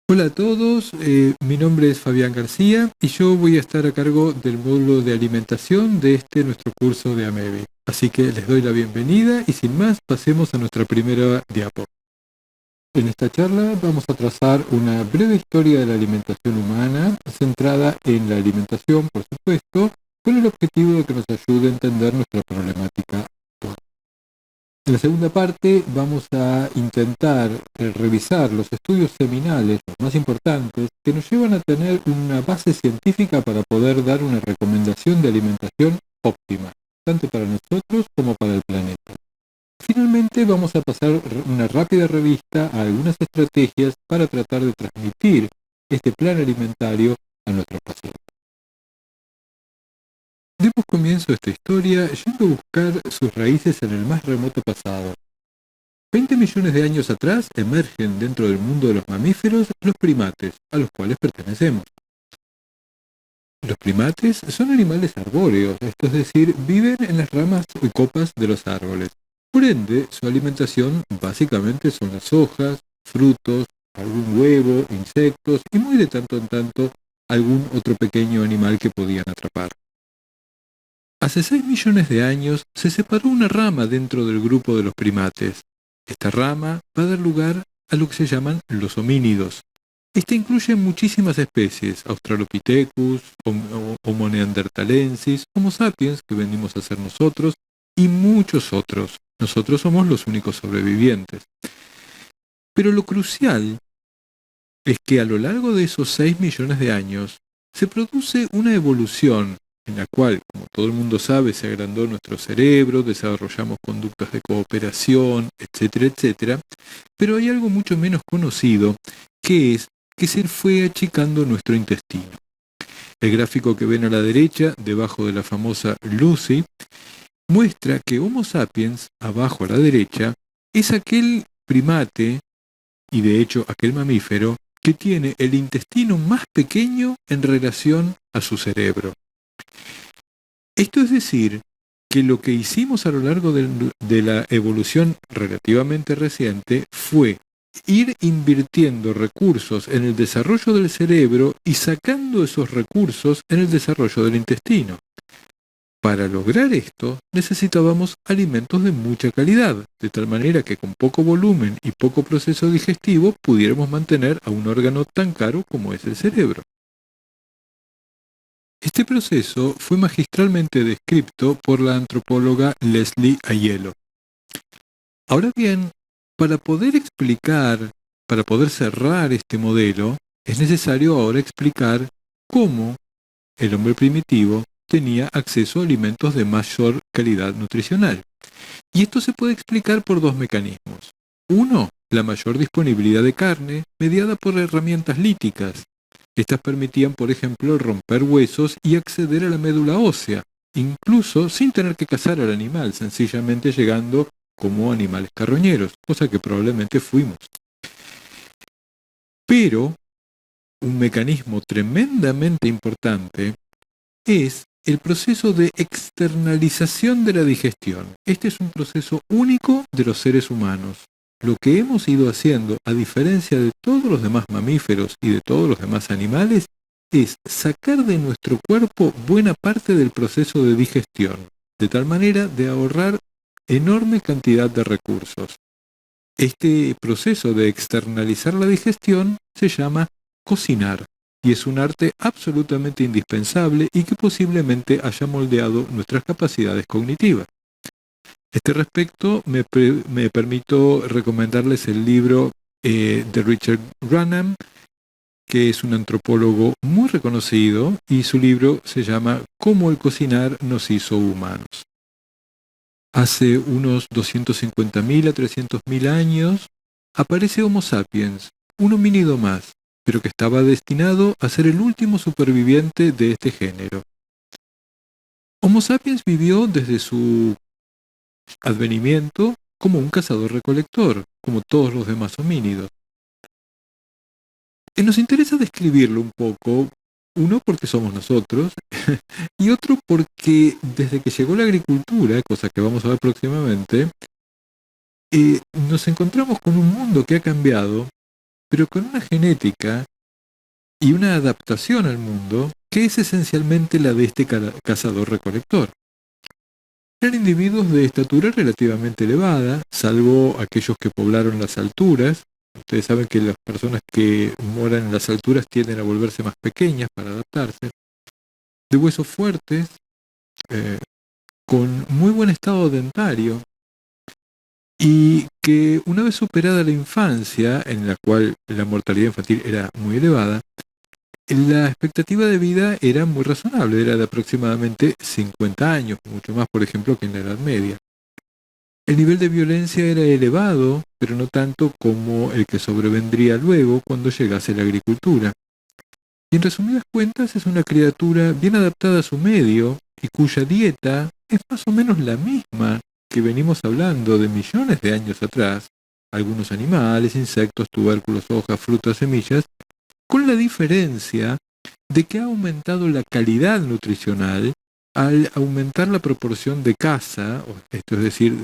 Hola a todos, mi nombre es Fabián García y yo voy a estar a cargo del módulo de alimentación de nuestro curso de AMEBI. Así que les doy la bienvenida y sin más pasemos a nuestra primera diapo. En esta charla vamos a trazar una breve historia de la alimentación humana centrada en la alimentación, por supuesto, con el objetivo de que nos ayude a entender nuestra problemática. En la segunda parte vamos a intentar revisar los estudios seminales, los más importantes, que nos llevan a tener una base científica para poder dar una recomendación de alimentación óptima, tanto para nosotros como para el planeta. Finalmente vamos a pasar una rápida revista a algunas estrategias para tratar de transmitir este plan alimentario a nuestros pacientes. Demos comienzo a esta historia yendo a buscar sus raíces en el más remoto pasado. 20 millones de años atrás emergen dentro del mundo de los mamíferos los primates, a los cuales pertenecemos. Los primates son animales arbóreos, esto es decir, viven en las ramas y copas de los árboles. Por ende, su alimentación básicamente son las hojas, frutos, algún huevo, insectos y muy de tanto en tanto algún otro pequeño animal que podían atrapar. Hace 6 millones de años se separó una rama dentro del grupo de los primates. Esta rama va a dar lugar a lo que se llaman los homínidos. Esta incluye muchísimas especies, Australopithecus, Homo neanderthalensis, Homo sapiens, que venimos a ser nosotros, y muchos otros. Nosotros somos los únicos sobrevivientes. Pero lo crucial es que a lo largo de esos 6 millones de años se produce una evolución en la cual, como todo el mundo sabe, se agrandó nuestro cerebro, desarrollamos conductas de cooperación, etcétera, etcétera, pero hay algo mucho menos conocido, que es que se fue achicando nuestro intestino. El gráfico que ven a la derecha, debajo de la famosa Lucy, muestra que Homo sapiens, abajo a la derecha, es aquel primate, y de hecho aquel mamífero, que tiene el intestino más pequeño en relación a su cerebro. Esto es decir, que lo que hicimos a lo largo de la evolución relativamente reciente fue ir invirtiendo recursos en el desarrollo del cerebro y sacando esos recursos en el desarrollo del intestino. Para lograr esto, necesitábamos alimentos de mucha calidad, de tal manera que con poco volumen y poco proceso digestivo pudiéramos mantener a un órgano tan caro como es el cerebro. Este proceso fue magistralmente descrito por la antropóloga Leslie Aiello. Ahora bien, para poder cerrar este modelo, es necesario ahora explicar cómo el hombre primitivo tenía acceso a alimentos de mayor calidad nutricional. Y esto se puede explicar por dos mecanismos. Uno, la mayor disponibilidad de carne, mediada por herramientas líticas. Estas permitían, por ejemplo, romper huesos y acceder a la médula ósea, incluso sin tener que cazar al animal, sencillamente llegando como animales carroñeros, cosa que probablemente fuimos. Pero un mecanismo tremendamente importante es el proceso de externalización de la digestión. Este es un proceso único de los seres humanos. Lo que hemos ido haciendo, a diferencia de todos los demás mamíferos y de todos los demás animales, es sacar de nuestro cuerpo buena parte del proceso de digestión, de tal manera de ahorrar enorme cantidad de recursos. Este proceso de externalizar la digestión se llama cocinar, y es un arte absolutamente indispensable y que posiblemente haya moldeado nuestras capacidades cognitivas. A este respecto, me permito recomendarles el libro de Richard Wrangham, que es un antropólogo muy reconocido, y su libro se llama Cómo el cocinar nos hizo humanos. Hace unos 250.000 a 300.000 años aparece Homo sapiens, un homínido más, pero que estaba destinado a ser el último superviviente de este género. Homo sapiens vivió desde su advenimiento como un cazador-recolector, como todos los demás homínidos. Y nos interesa describirlo un poco, uno porque somos nosotros, y otro porque desde que llegó la agricultura, cosa que vamos a ver próximamente, nos encontramos con un mundo que ha cambiado pero con una genética y una adaptación al mundo que es esencialmente la de este cazador-recolector. Eran individuos de estatura relativamente elevada, salvo aquellos que poblaron las alturas. Ustedes saben que las personas que moran en las alturas tienden a volverse más pequeñas para adaptarse. De huesos fuertes, con muy buen estado dentario, y que una vez superada la infancia, en la cual la mortalidad infantil era muy elevada, la expectativa de vida era muy razonable, era de aproximadamente 50 años, mucho más, por ejemplo, que en la Edad Media. El nivel de violencia era elevado, pero no tanto como el que sobrevendría luego cuando llegase la agricultura. Y en resumidas cuentas es una criatura bien adaptada a su medio y cuya dieta es más o menos la misma que venimos hablando de millones de años atrás. Algunos animales, insectos, tubérculos, hojas, frutas, semillas, con la diferencia de que ha aumentado la calidad nutricional al aumentar la proporción de caza, esto es decir,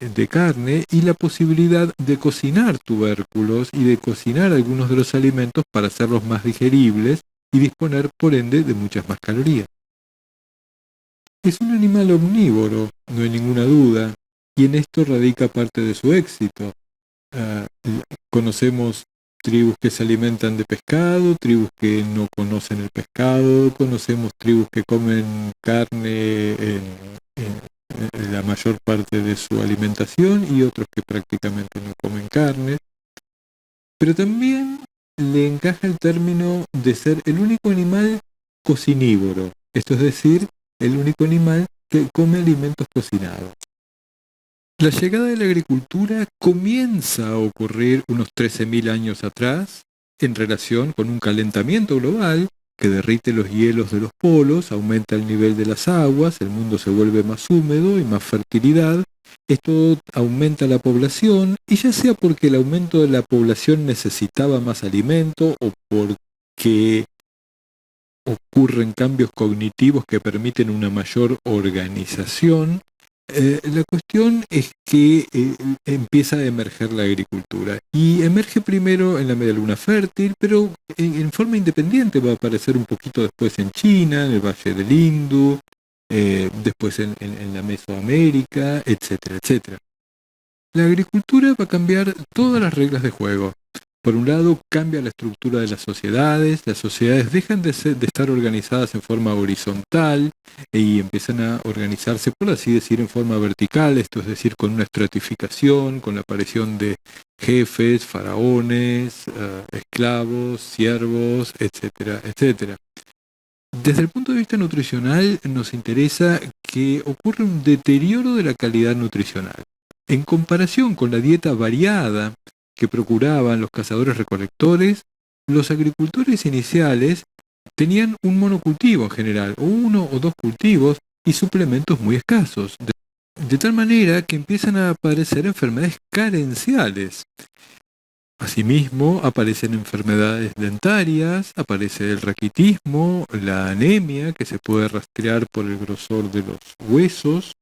de carne, y la posibilidad de cocinar tubérculos y de cocinar algunos de los alimentos para hacerlos más digeribles y disponer, por ende, de muchas más calorías. Es un animal omnívoro, no hay ninguna duda, y en esto radica parte de su éxito. Conocemos tribus que se alimentan de pescado, tribus que no conocen el pescado, conocemos tribus que comen carne en la mayor parte de su alimentación y otros que prácticamente no comen carne. Pero también le encaja el término de ser el único animal cocinívoro, esto es decir, el único animal que come alimentos cocinados. La llegada de la agricultura comienza a ocurrir unos 13.000 años atrás en relación con un calentamiento global que derrite los hielos de los polos, aumenta el nivel de las aguas, el mundo se vuelve más húmedo y más fertilidad. Esto aumenta la población, y ya sea porque el aumento de la población necesitaba más alimento o porque ocurren cambios cognitivos que permiten una mayor organización, la cuestión es que empieza a emerger la agricultura, y emerge primero en la media luna fértil, pero en forma independiente. Va a aparecer un poquito después en China, en el Valle del Indus, después en la Mesoamérica, etcétera, etcétera. La agricultura va a cambiar todas las reglas de juego. Por un lado, cambia la estructura de las sociedades dejan de estar organizadas en forma horizontal y empiezan a organizarse, por así decir, en forma vertical, esto es decir, con una estratificación, con la aparición de jefes, faraones, esclavos, siervos, etcétera, etcétera. Desde el punto de vista nutricional, nos interesa que ocurre un deterioro de la calidad nutricional. En comparación con la dieta variada que procuraban los cazadores-recolectores, los agricultores iniciales tenían un monocultivo en general, o uno o dos cultivos, y suplementos muy escasos, de tal manera que empiezan a aparecer enfermedades carenciales. Asimismo, aparecen enfermedades dentarias, aparece el raquitismo, la anemia, que se puede rastrear por el grosor de los huesos,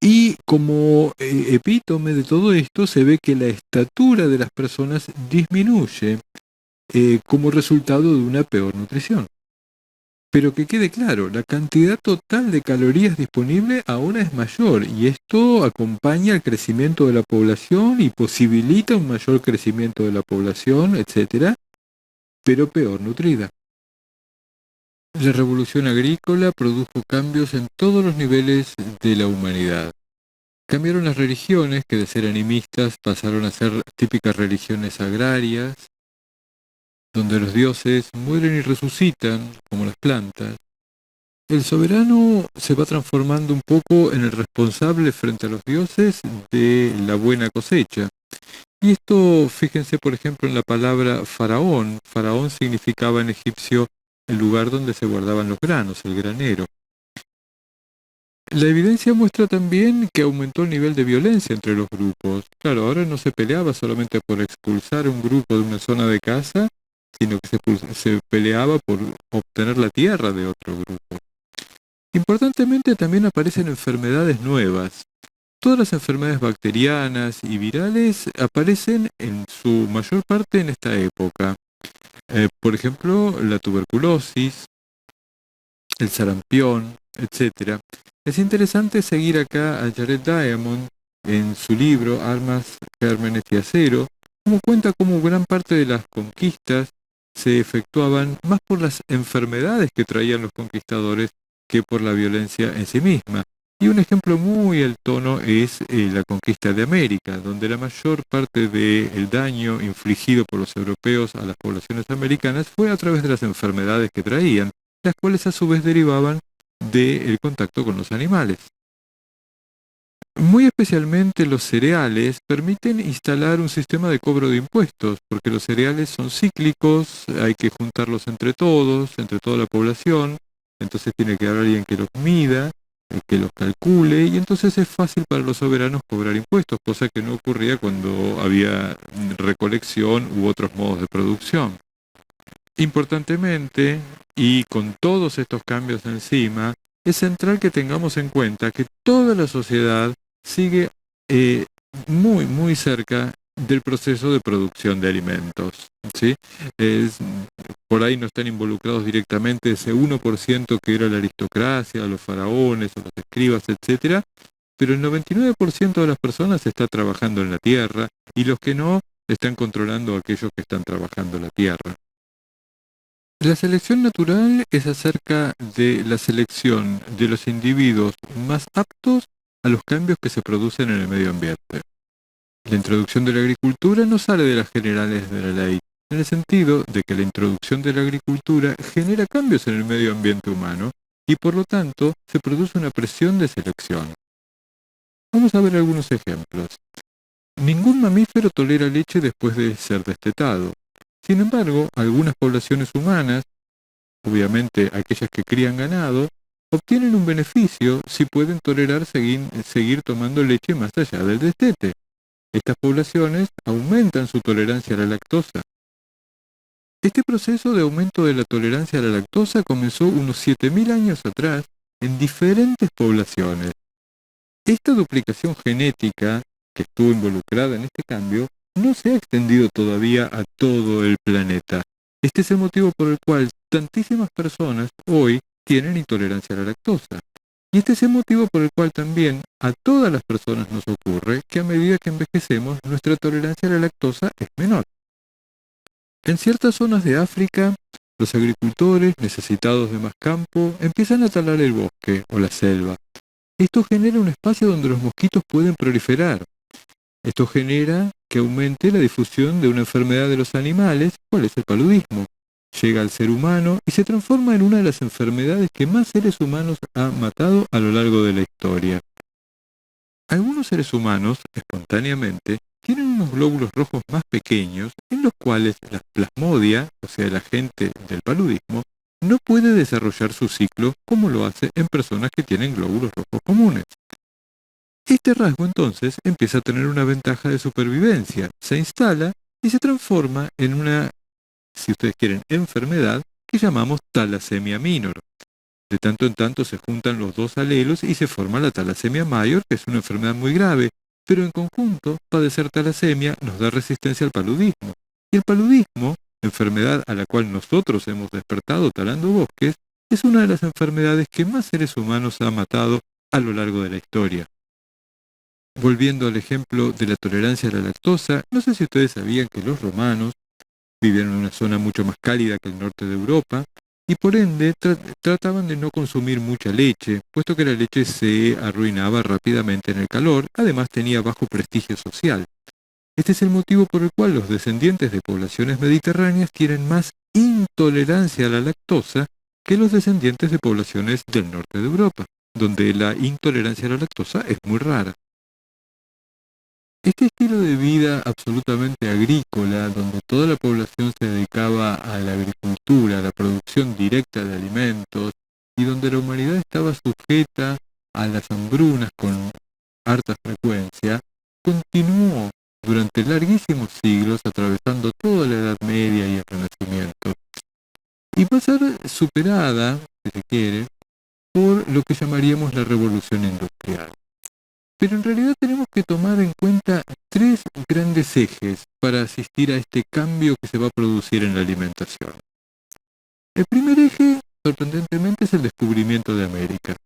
y como epítome de todo esto se ve que la estatura de las personas disminuye como resultado de una peor nutrición. Pero que quede claro, la cantidad total de calorías disponible ahora es mayor, y esto acompaña al crecimiento de la población y posibilita un mayor crecimiento de la población, etc., pero peor nutrida. La revolución agrícola produjo cambios en todos los niveles de la humanidad. Cambiaron las religiones, que de ser animistas pasaron a ser típicas religiones agrarias, donde los dioses mueren y resucitan, como las plantas. El soberano se va transformando un poco en el responsable frente a los dioses de la buena cosecha. Y esto, fíjense por ejemplo en la palabra faraón. Faraón significaba en egipcio el lugar donde se guardaban los granos, el granero. La evidencia muestra también que aumentó el nivel de violencia entre los grupos. Claro, ahora no se peleaba solamente por expulsar un grupo de una zona de caza, sino que se peleaba por obtener la tierra de otro grupo. Importantemente también aparecen enfermedades nuevas. Todas las enfermedades bacterianas y virales aparecen en su mayor parte en esta época. Por ejemplo, la tuberculosis, el sarampión, etcétera. Es interesante seguir acá a Jared Diamond en su libro Armas, Gérmenes y Acero, como cuenta cómo gran parte de las conquistas se efectuaban más por las enfermedades que traían los conquistadores que por la violencia en sí misma. Y un ejemplo muy al tono es la conquista de América, donde la mayor parte del daño infligido por los europeos a las poblaciones americanas fue a través de las enfermedades que traían, las cuales a su vez derivaban del contacto con los animales. Muy especialmente los cereales permiten instalar un sistema de cobro de impuestos, porque los cereales son cíclicos, hay que juntarlos entre todos, entre toda la población, entonces tiene que haber alguien que los mida, que los calcule, y entonces es fácil para los soberanos cobrar impuestos, cosa que no ocurría cuando había recolección u otros modos de producción. Importantemente, y con todos estos cambios encima, es central que tengamos en cuenta que toda la sociedad sigue muy cerca del proceso de producción de alimentos, ¿sí? Por ahí no están involucrados directamente ese 1% que era la aristocracia, los faraones, o los escribas, etcétera, pero el 99% de las personas está trabajando en la tierra y los que no están controlando a aquellos que están trabajando en la tierra. La selección natural es acerca de la selección de los individuos más aptos a los cambios que se producen en el medio ambiente. La introducción de la agricultura no sale de las generales de la ley, en el sentido de que la introducción de la agricultura genera cambios en el medio ambiente humano y por lo tanto se produce una presión de selección. Vamos a ver algunos ejemplos. Ningún mamífero tolera leche después de ser destetado. Sin embargo, algunas poblaciones humanas, obviamente aquellas que crían ganado, obtienen un beneficio si pueden tolerar seguir tomando leche más allá del destete. Estas poblaciones aumentan su tolerancia a la lactosa. Este proceso de aumento de la tolerancia a la lactosa comenzó unos 7.000 años atrás en diferentes poblaciones. Esta duplicación genética que estuvo involucrada en este cambio no se ha extendido todavía a todo el planeta. Este es el motivo por el cual tantísimas personas hoy tienen intolerancia a la lactosa. Y este es el motivo por el cual también a todas las personas nos ocurre que a medida que envejecemos nuestra tolerancia a la lactosa es menor. En ciertas zonas de África, los agricultores necesitados de más campo empiezan a talar el bosque o la selva. Esto genera un espacio donde los mosquitos pueden proliferar. Esto genera que aumente la difusión de una enfermedad de los animales, cuál es el paludismo. Llega al ser humano y se transforma en una de las enfermedades que más seres humanos ha matado a lo largo de la historia. Algunos seres humanos, espontáneamente, tienen unos glóbulos rojos más pequeños en los cuales la plasmodia, o sea, el agente del paludismo, no puede desarrollar su ciclo como lo hace en personas que tienen glóbulos rojos comunes. Este rasgo entonces empieza a tener una ventaja de supervivencia, se instala y se transforma en una, si ustedes quieren, enfermedad que llamamos talasemia minor. De tanto en tanto se juntan los dos alelos y se forma la talasemia mayor, que es una enfermedad muy grave, pero en conjunto, padecer talasemia nos da resistencia al paludismo. Y el paludismo, enfermedad a la cual nosotros hemos despertado talando bosques, es una de las enfermedades que más seres humanos ha matado a lo largo de la historia. Volviendo al ejemplo de la tolerancia a la lactosa, no sé si ustedes sabían que los romanos vivían en una zona mucho más cálida que el norte de Europa, y por ende trataban de no consumir mucha leche, puesto que la leche se arruinaba rápidamente en el calor, además tenía bajo prestigio social. Este es el motivo por el cual los descendientes de poblaciones mediterráneas tienen más intolerancia a la lactosa que los descendientes de poblaciones del norte de Europa, donde la intolerancia a la lactosa es muy rara. Este estilo de vida absolutamente agrícola, donde toda la población se dedicaba a la agricultura, a la producción directa de alimentos, y donde la humanidad estaba sujeta a las hambrunas con harta frecuencia, continuó durante larguísimos siglos atravesando toda la Edad Media y el Renacimiento. Y va a ser superada, si se quiere, por lo que llamaríamos la Revolución Industrial. Pero en realidad tenemos que tomar en cuenta tres grandes ejes para asistir a este cambio que se va a producir en la alimentación. El primer eje, sorprendentemente, es el descubrimiento de América.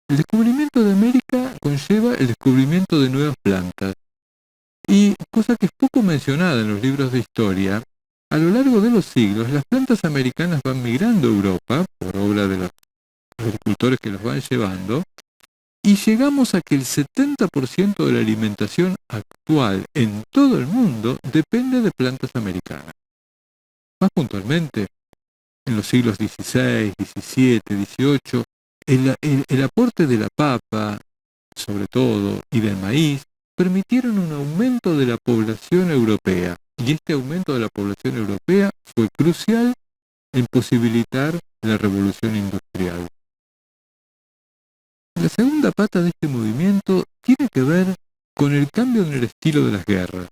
El descubrimiento de América conlleva el descubrimiento de nuevas plantas. Y, cosa que es poco mencionada en los libros de historia, a lo largo de los siglos las plantas americanas van migrando a Europa por obra de los agricultores que los van llevando, y llegamos a que el 70% de la alimentación actual en todo el mundo depende de plantas americanas. Más puntualmente, en los siglos XVI, XVII, XVIII, el aporte de la papa, sobre todo, y del maíz, permitieron un aumento de la población europea. Y este aumento de la población europea fue crucial en posibilitar la revolución industrial. La segunda pata de este movimiento tiene que ver con el cambio en el estilo de las guerras.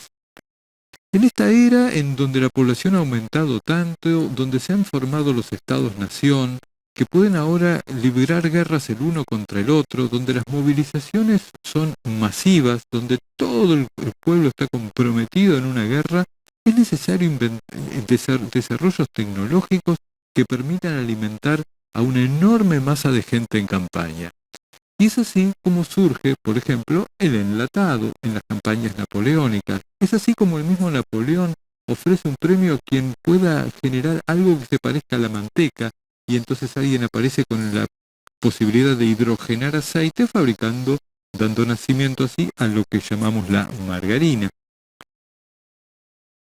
En esta era en donde la población ha aumentado tanto, donde se han formado los estados-nación, que pueden ahora librar guerras el uno contra el otro, donde las movilizaciones son masivas, donde todo el pueblo está comprometido en una guerra, es necesario desarrollos tecnológicos que permitan alimentar a una enorme masa de gente en campaña. Y es así como surge, por ejemplo, el enlatado en las campañas napoleónicas. Es así como el mismo Napoleón ofrece un premio a quien pueda generar algo que se parezca a la manteca, y entonces alguien aparece con la posibilidad de hidrogenar aceite dando nacimiento así a lo que llamamos la margarina.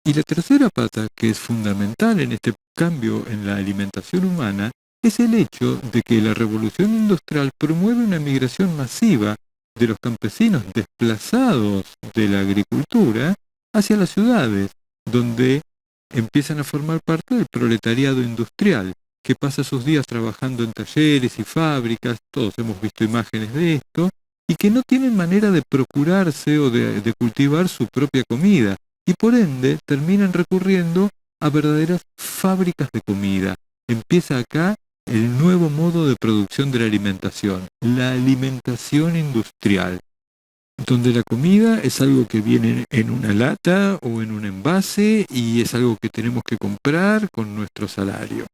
Y la tercera pata, que es fundamental en este cambio en la alimentación humana, es el hecho de que la revolución industrial promueve una migración masiva de los campesinos desplazados de la agricultura hacia las ciudades, donde empiezan a formar parte del proletariado industrial, que pasa sus días trabajando en talleres y fábricas, todos hemos visto imágenes de esto, y que no tienen manera de procurarse o de cultivar su propia comida, y por ende terminan recurriendo a verdaderas fábricas de comida. Empieza acá el nuevo modo de producción de la alimentación industrial, donde la comida es algo que viene en una lata o en un envase y es algo que tenemos que comprar con nuestro salario.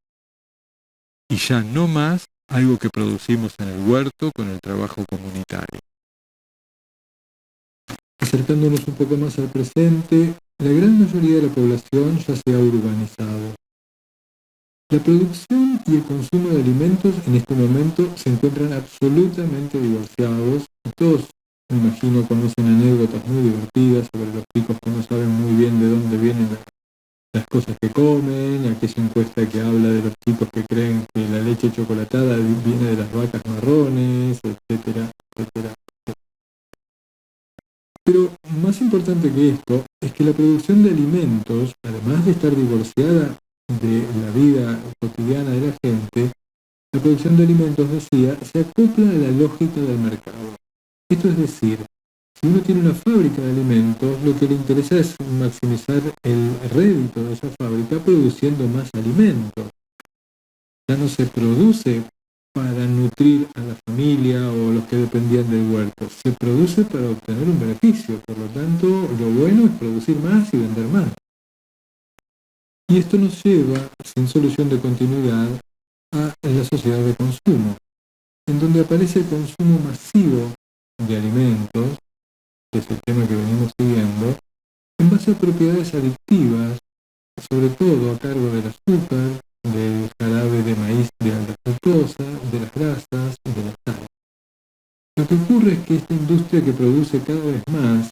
Y ya no más algo que producimos en el huerto con el trabajo comunitario. Acercándonos un poco más al presente, la gran mayoría de la población ya se ha urbanizado. La producción y el consumo de alimentos en este momento se encuentran absolutamente divorciados. Todos, me imagino, conocen anécdotas muy divertidas sobre los chicos que no saben muy bien de dónde vienen las cosas que comen, aquella encuesta que habla de los chicos que creen que la leche chocolatada viene de las vacas marrones, etcétera, etcétera. Pero más importante que esto es que la producción de alimentos, además de estar divorciada de la vida cotidiana de la gente, la producción de alimentos, decía, se acopla a la lógica del mercado. Esto es decir, si uno tiene una fábrica de alimentos, lo que le interesa es maximizar el rédito de esa fábrica produciendo más alimentos. Ya no se produce para nutrir a la familia o los que dependían del huerto, se produce para obtener un beneficio. Por lo tanto, lo bueno es producir más y vender más. Y esto nos lleva, sin solución de continuidad, a la sociedad de consumo, en donde aparece el consumo masivo de alimentos, que es el tema que venimos siguiendo, en base a propiedades adictivas, sobre todo a cargo del azúcar, del jarabe de maíz de alta fructosa, de las grasas y de la sal. Lo que ocurre es que esta industria que produce cada vez más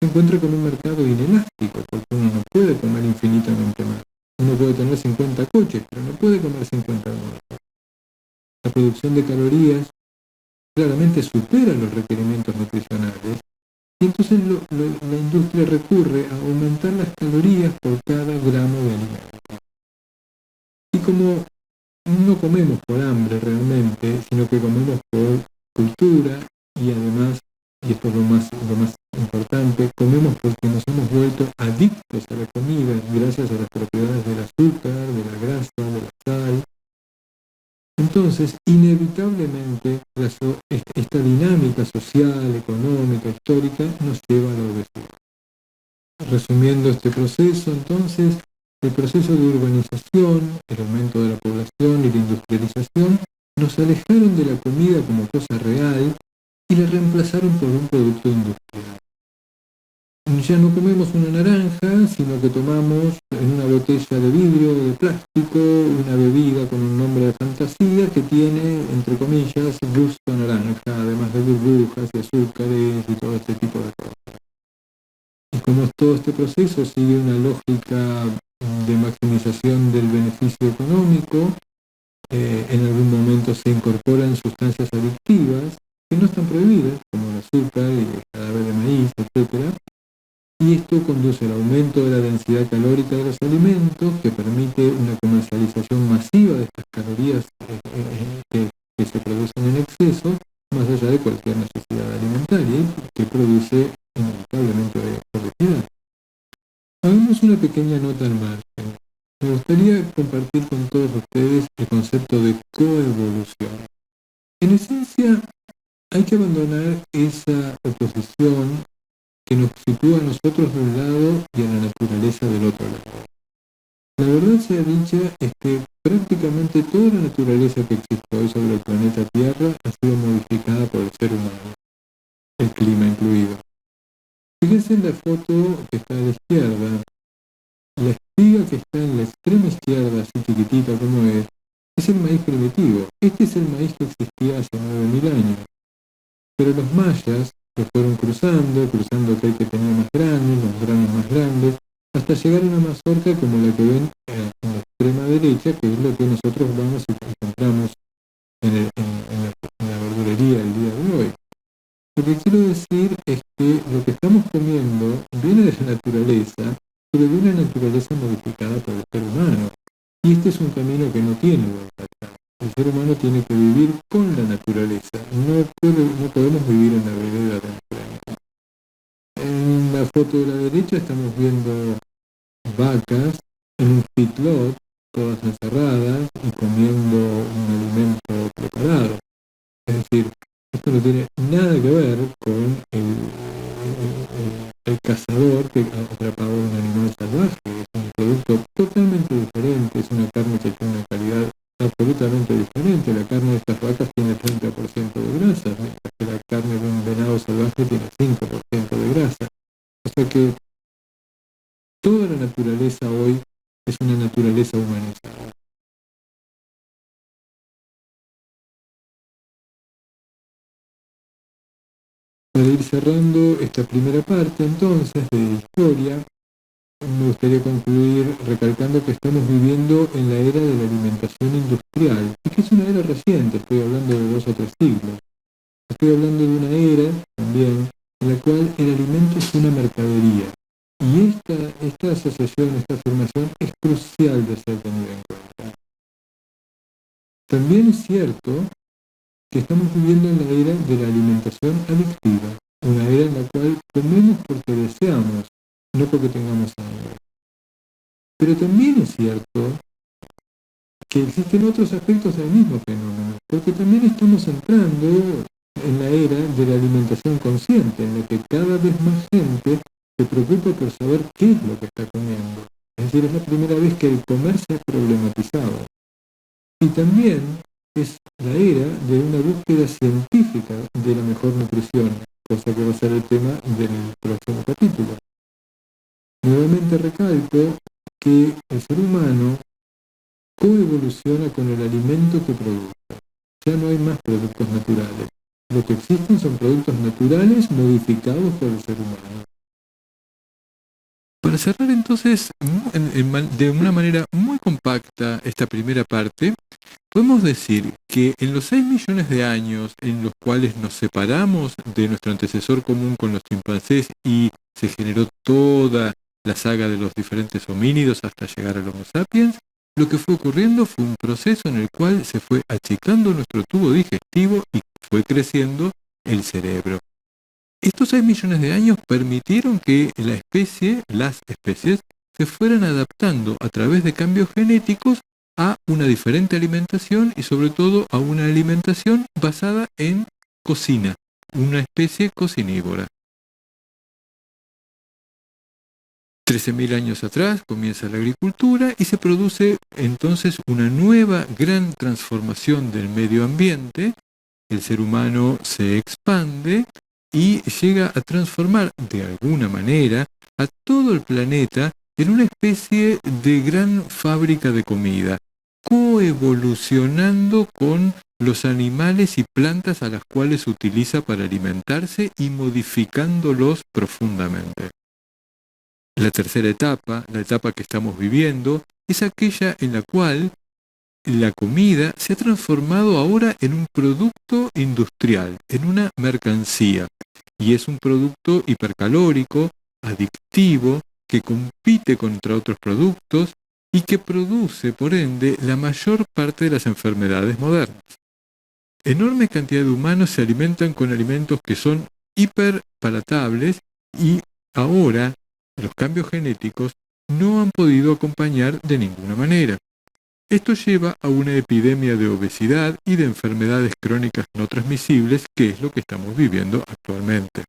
se encuentra con un mercado inelástico, porque uno no puede comer infinitamente más. Uno puede tener 50 coches, pero no puede comer 50 almuerzos. La producción de calorías claramente supera los requerimientos nutricionales y entonces la industria recurre a aumentar las calorías por cada gramo de alimento. Y como no comemos por hambre realmente, sino que comemos por cultura y además, y esto es lo más importante, comemos porque nos hemos vuelto adictos a la comida gracias a las propiedades del azúcar, de la grasa, de la sal. Entonces, inevitablemente, esta dinámica social, económica, histórica, nos lleva a la obesidad. Resumiendo este proceso, entonces, el proceso de urbanización, el aumento de la población y la industrialización nos alejaron de la comida como cosa real y la reemplazaron por un producto industrial. Ya no comemos una naranja, sino que tomamos en una botella de vidrio o de plástico una bebida con un nombre de fantasía que tiene, entre comillas, gusto a naranja, además de burbujas y azúcares y todo este tipo de cosas. Y como todo este proceso sigue una lógica de maximización del beneficio económico, en algún momento se incorporan sustancias adictivas que no están prohibidas, como el azúcar y el jarabe de maíz, etc. Y esto conduce al aumento de la densidad calórica de los alimentos, que permite una comercialización masiva de estas calorías que se producen en exceso, más allá de cualquier necesidad alimentaria, y que produce inevitablemente obesidad. Hagamos una pequeña nota al margen. Me gustaría compartir con todos ustedes el concepto de coevolución. En esencia, hay que abandonar esa oposición que nos sitúa a nosotros de un lado y a la naturaleza del otro lado. La verdad sea dicha es que prácticamente toda la naturaleza que existe hoy sobre el planeta Tierra ha sido modificada por el ser humano, el clima incluido. Fíjense en la foto que está a la izquierda. La espiga que está en la extrema izquierda, así chiquitita como es el maíz primitivo. Este es el maíz que existía hace 9.000 años. Pero los mayas lo fueron cruzando aquel que tenía más grandes, los granos más grandes, hasta llegar a una mazorca como la que ven en la extrema derecha, que es lo que nosotros vamos y encontramos en la verdulería el día de hoy. Lo que quiero decir es que lo que estamos comiendo viene de la naturaleza, pero de una naturaleza modificada por el ser humano. Y este es un camino que no tiene vuelta atrás. El ser humano tiene que vivir con la naturaleza. No podemos vivir en la vereda de nuestra vida. En la foto de la derecha estamos viendo vacas en un feedlot, todas encerradas y comiendo un alimento preparado. Es decir, esto no tiene nada que ver con el cazador que atrapaba un animal salvaje. Es un producto totalmente diferente, es una carne que tiene una calidad absolutamente diferente. La carne de estas vacas tiene 30% de grasa, mientras que la carne de un venado salvaje tiene 5% de grasa. O sea que toda la naturaleza hoy es una naturaleza humanizada. Para ir cerrando esta primera parte entonces de historia, me gustaría concluir recalcando que estamos viviendo en la era de la alimentación industrial, y que es una era reciente, estoy hablando de 2 o 3 siglos. Estoy hablando de una era también en la cual el alimento es una mercadería. Y esta asociación, esta afirmación es crucial de ser tenida en cuenta. También es cierto que estamos viviendo en la era de la alimentación adictiva, una era en la cual comemos porque deseamos, no porque tengamos hambre. Pero también es cierto que existen otros aspectos del mismo fenómeno, porque también estamos entrando en la era de la alimentación consciente, en la que cada vez más gente se preocupa por saber qué es lo que está comiendo. Es decir, es la primera vez que el comer se ha problematizado. Y también es la era de una búsqueda científica de la mejor nutrición, cosa que va a ser el tema del próximo capítulo. Nuevamente recalco que el ser humano coevoluciona con el alimento que produce. Ya no hay más productos naturales. Lo que existen son productos naturales modificados por el ser humano. Para cerrar entonces de una manera muy compacta esta primera parte, podemos decir que en los 6 millones de años en los cuales nos separamos de nuestro antecesor común con los chimpancés y se generó toda la saga de los diferentes homínidos hasta llegar al Homo sapiens, lo que fue ocurriendo fue un proceso en el cual se fue achicando nuestro tubo digestivo y fue creciendo el cerebro. Estos 6 millones de años permitieron que las especies, se fueran adaptando a través de cambios genéticos a una diferente alimentación y sobre todo a una alimentación basada en cocina, una especie cocinívora. 13.000 años atrás comienza la agricultura y se produce entonces una nueva gran transformación del medio ambiente. El ser humano se expande y llega a transformar de alguna manera a todo el planeta en una especie de gran fábrica de comida, coevolucionando con los animales y plantas a las cuales utiliza para alimentarse y modificándolos profundamente. La tercera etapa, la etapa que estamos viviendo, es aquella en la cual la comida se ha transformado ahora en un producto industrial, en una mercancía, y es un producto hipercalórico, adictivo, que compite contra otros productos y que produce, por ende, la mayor parte de las enfermedades modernas. Enorme cantidad de humanos se alimentan con alimentos que son hiperpalatables y ahora los cambios genéticos no han podido acompañar de ninguna manera. Esto lleva a una epidemia de obesidad y de enfermedades crónicas no transmisibles, que es lo que estamos viviendo actualmente.